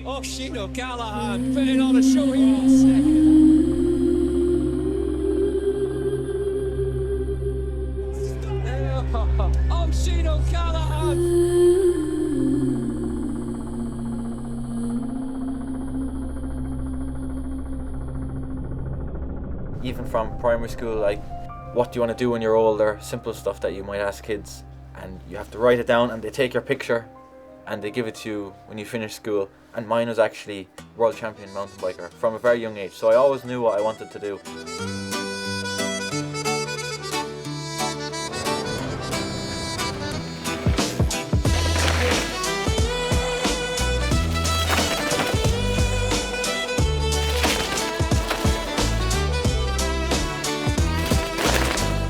Oisín O'Callaghan putting on a show here in second. Oisín O'Callaghan. Even from primary school, like, what do you want to do when you're older? Simple stuff that you might ask kids, and you have to write it down, and they take your picture and they give it to you when you finish school. And mine was actually world champion mountain biker from a very young age, so I always knew what I wanted to do.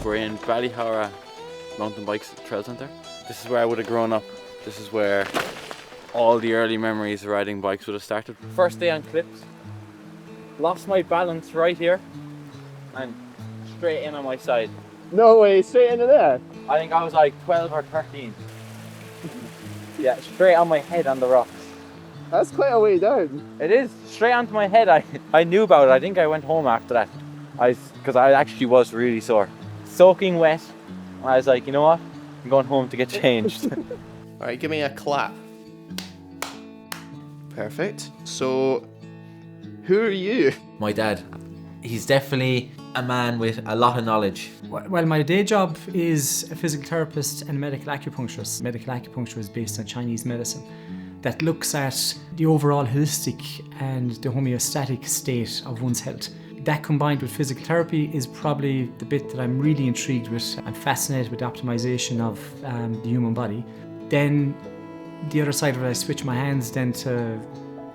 We're in Ballyhara Mountain Bikes Trail Centre. This is where I would have grown up. This is where all the early memories of riding bikes would have started. First day on clips, lost my balance right here and straight in on my side. No way, straight into there? I think I was like 12 or 13. Yeah, straight on my head on the rocks. That's quite a way down. It is, straight onto my head. I knew about it. I think I went home after that. Because I actually was really sore. Soaking wet. And I was like, you know what? I'm going home to get changed. Alright, give me a clap. Perfect. So, who are you? My dad. He's definitely a man with a lot of knowledge. Well, my day job is a physical therapist and a medical acupuncturist. Medical acupuncture is based on Chinese medicine that looks at the overall holistic and the homeostatic state of one's health. That combined with physical therapy is probably the bit that I'm really intrigued with. I'm fascinated with the optimization of the human body. Then the other side of it, I switch my hands then to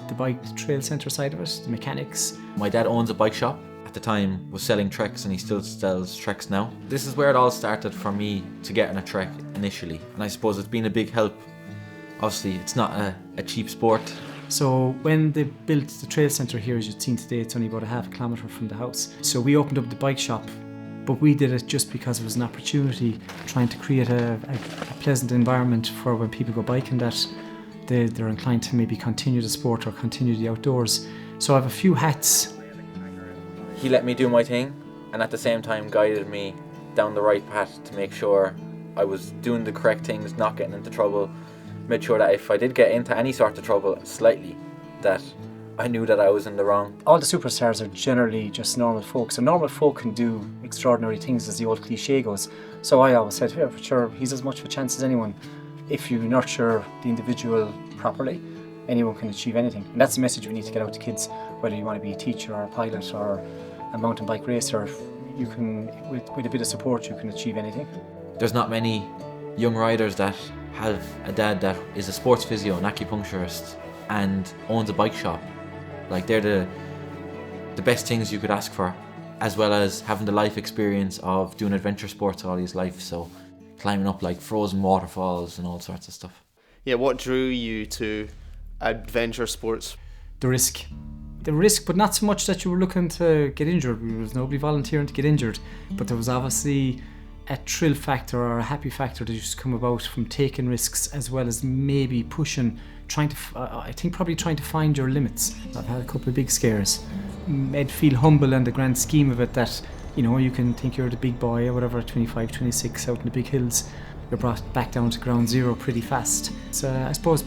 the bike trail centre side of it, the mechanics. My dad owns a bike shop. At the time was selling Treks, and he still sells Treks now. This is where it all started for me to get on a Trek initially, and I suppose it's been a big help. Obviously it's not a cheap sport. So when they built the trail centre here, as you've seen today, it's only about a half a kilometre from the house. So we opened up the bike shop, but we did it just because it was an opportunity, trying to create a pleasant environment for when people go biking, that they're inclined to maybe continue the sport or continue the outdoors. So I have a few hats. He let me do my thing, and at the same time guided me down the right path to make sure I was doing the correct things, not getting into trouble. Made sure that if I did get into any sort of trouble slightly, that I knew that I was in the wrong. All the superstars are generally just normal folk. So normal folk can do extraordinary things, as the old cliche goes. So I always said, yeah, for sure, he's as much of a chance as anyone. If you nurture the individual properly, anyone can achieve anything. And that's the message we need to get out to kids. Whether you want to be a teacher or a pilot or a mountain bike racer, you can, with a bit of support, you can achieve anything. There's not many young riders that have a dad that is a sports physio, an acupuncturist, and owns a bike shop. Like, they're the best things you could ask for, as well as having the life experience of doing adventure sports all his life, so climbing up like frozen waterfalls and all sorts of stuff. Yeah, what drew you to adventure sports? The risk, but not so much that you were looking to get injured. There was nobody volunteering to get injured, but there was obviously a thrill factor or a happy factor that used to come about from taking risks, as well as maybe pushing, trying to find your limits. I've had a couple of big scares. I'd feel humble in the grand scheme of it, that, you know, you can think you're the big boy or whatever, 25, 26 out in the big hills. You're brought back down to ground zero pretty fast. So I suppose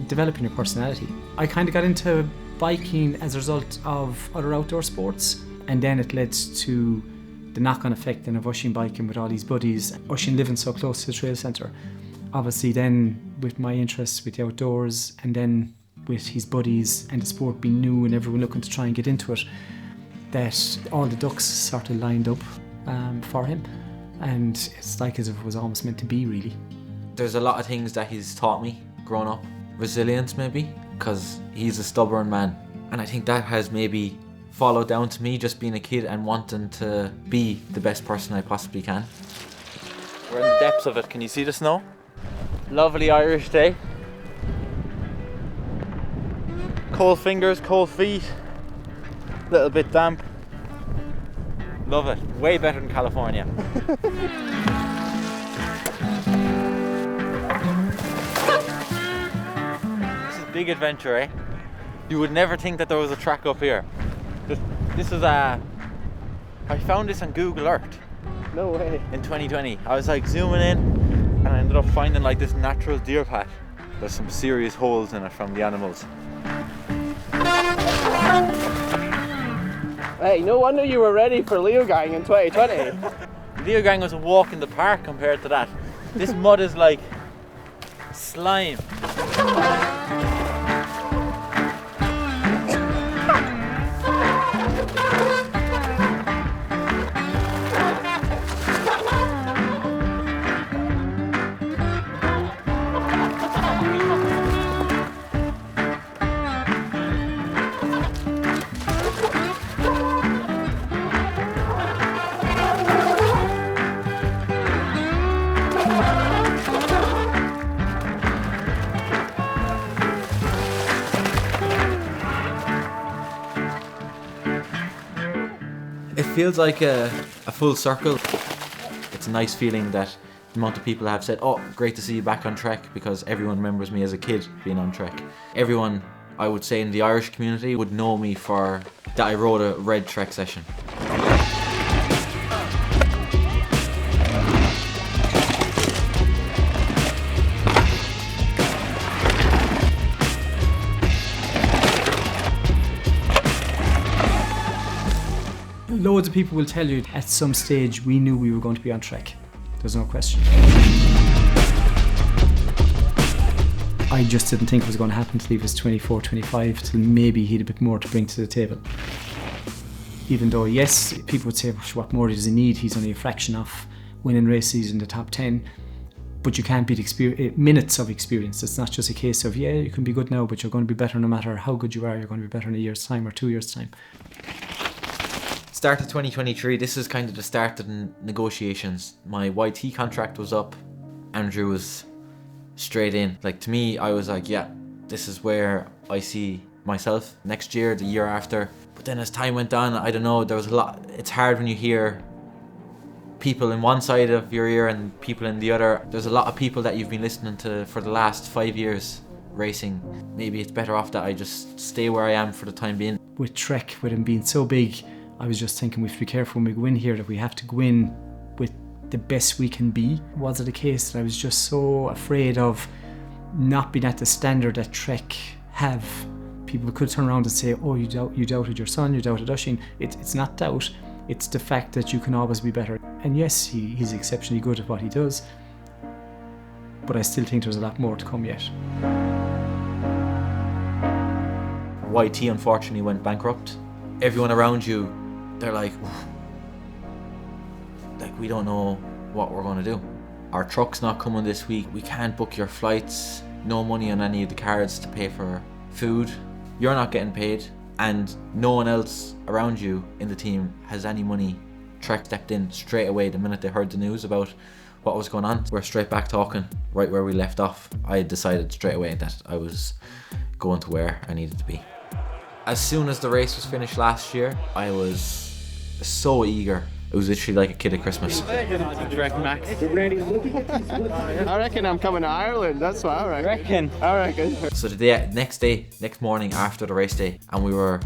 developing your personality. I kind of got into biking as a result of other outdoor sports, and then it led to the knock-on effect then of Oisín biking with all these buddies. Oisín living so close to the trail centre. Obviously then, with my interests with the outdoors, and then with his buddies and the sport being new and everyone looking to try and get into it, that all the ducks sort of lined up for him. And it's like as if it was almost meant to be, really. There's a lot of things that he's taught me growing up. Resilience, maybe, because he's a stubborn man. And I think that has maybe followed down to me just being a kid and wanting to be the best person I possibly can. We're in the depths of it. Can you see the snow? Lovely Irish day. Cold fingers, cold feet, little bit damp. Love it. Way better than California. This is a big adventure, eh? You would never think that there was a track up here. This is I found this on Google Earth. No way. In 2020. I was like zooming in and I ended up finding like this natural deer path. There's some serious holes in it from the animals. Hey, no wonder you were ready for Leo Gang in 2020. Leo Gang was a walk in the park compared to that. This mud is like slime. It feels like a full circle. It's a nice feeling that the amount of people have said, oh, great to see you back on Trek, because everyone remembers me as a kid being on Trek. Everyone, I would say, in the Irish community would know me for that I rode a red Trek session. Loads of people will tell you at some stage we knew we were going to be on Trek. There's no question. I just didn't think it was going to happen till he was 24, 25, till maybe he had a bit more to bring to the table. Even though, yes, people would say, what more does he need? He's only a fraction of winning races in the top 10. But you can't beat minutes of experience. It's not just a case of, yeah, you can be good now, but you're going to be better no matter how good you are. You're going to be better in a year's time or 2 years' time. Start of 2023, this is kind of the start of the negotiations. My YT contract was up. Andrew was straight in. Like, to me, I was like, yeah, this is where I see myself next year, the year after. But then as time went on, I don't know, there was a lot. It's hard when you hear people in one side of your ear and people in the other. There's a lot of people that you've been listening to for the last 5 years racing. Maybe it's better off that I just stay where I am for the time being. With Trek, with him being so big, I was just thinking we have to be careful when we go in here, that we have to go in with the best we can be. Was it a case that I was just so afraid of not being at the standard that Trek have? People could turn around and say, oh, you doubted your son, you doubted Oisín. It's not doubt, it's the fact that you can always be better. And yes, he's exceptionally good at what he does, but I still think there's a lot more to come yet. YT unfortunately went bankrupt. Everyone around you, they're like, we don't know what we're going to do. Our truck's not coming this week. We can't book your flights. No money on any of the cards to pay for food. You're not getting paid, and no one else around you in the team has any money. Trek stepped in straight away the minute they heard the news about what was going on. We're straight back talking right where we left off. I had decided straight away that I was going to where I needed to be. As soon as the race was finished last year, I was so eager. It was literally like a kid at Christmas. Trek Max. I reckon I'm coming to Ireland, that's what I reckon. I reckon. So the next morning after the race day, and we were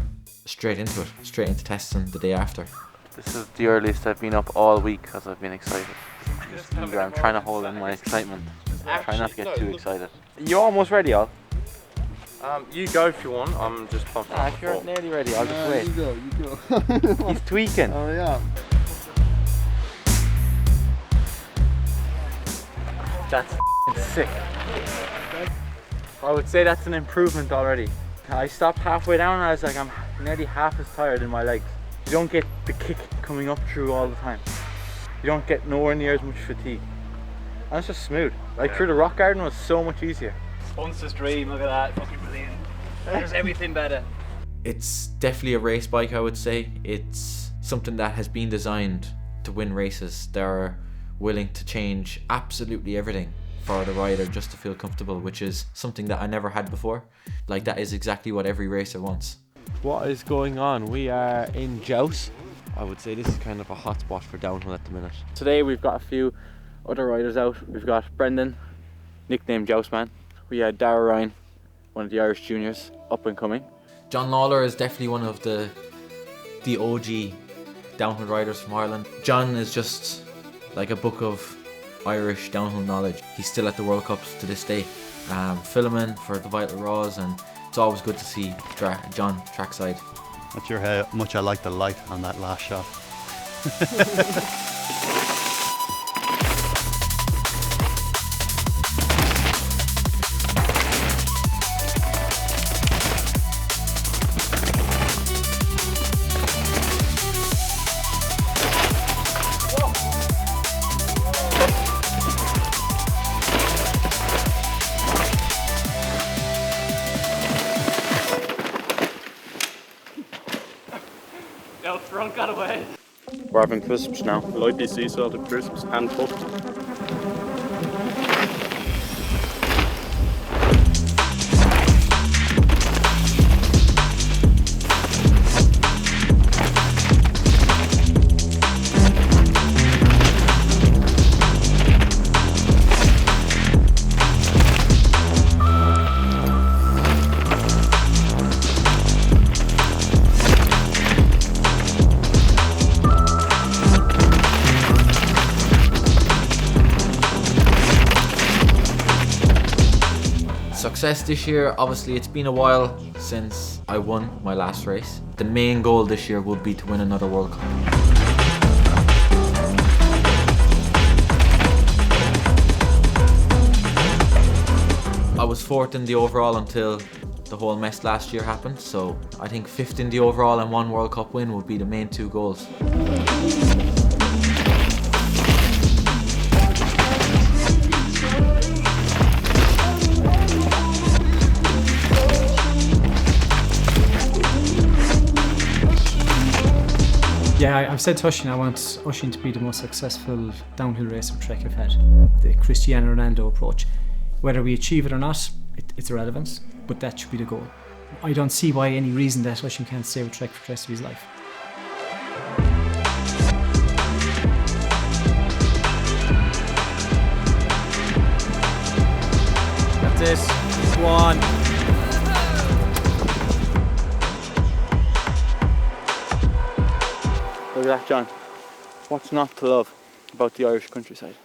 straight into it, straight into testing the day after. This is the earliest I've been up all week because I've been excited. I'm trying to hold in my excitement. Try not to get too excited. You almost ready, Al? You go if you want. I'm just pumped. If you're nearly ready, I'll just wait. You go. He's tweaking. Oh yeah. That's sick. I would say that's an improvement already. I stopped halfway down and I was like, I'm nearly half as tired in my legs. You don't get the kick coming up through all the time. You don't get nowhere near as much fatigue. And it's just smooth. Like through the rock garden was so much easier. Sponsor's dream, look at that, fucking brilliant. There's everything better. It's definitely a race bike, I would say. It's something that has been designed to win races. They're willing to change absolutely everything for the rider just to feel comfortable, which is something that I never had before. Like, that is exactly what every racer wants. What is going on? We are in Jouse. I would say this is kind of a hot spot for downhill at the minute. Today we've got a few other riders out. We've got Brendan, nicknamed Jouse Man. We had Dara Ryan, one of the Irish juniors, up and coming. John Lawler is definitely one of the OG downhill riders from Ireland. John is just like a book of Irish downhill knowledge. He's still at the World Cups to this day, filming for the Vital Raws, and it's always good to see John trackside. Not sure how much I like the light on that last shot. Front got away. We're having crisps now. Lightly sea salted crisps, hand puffed. Success this year, obviously it's been a while since I won my last race. The main goal this year would be to win another World Cup. I was 4th in the overall until the whole mess last year happened, so I think 5th in the overall and 1 World Cup win would be the main 2 goals. Yeah, I've said to Oisín, I want Oisín to be the most successful downhill racer Trek have had. The Cristiano Ronaldo approach. Whether we achieve it or not, it's irrelevant, but that should be the goal. I don't see why any reason that Oisín can't stay with Trek for the rest of his life. That's it. Go on. Look at that, John. What's not to love about the Irish countryside?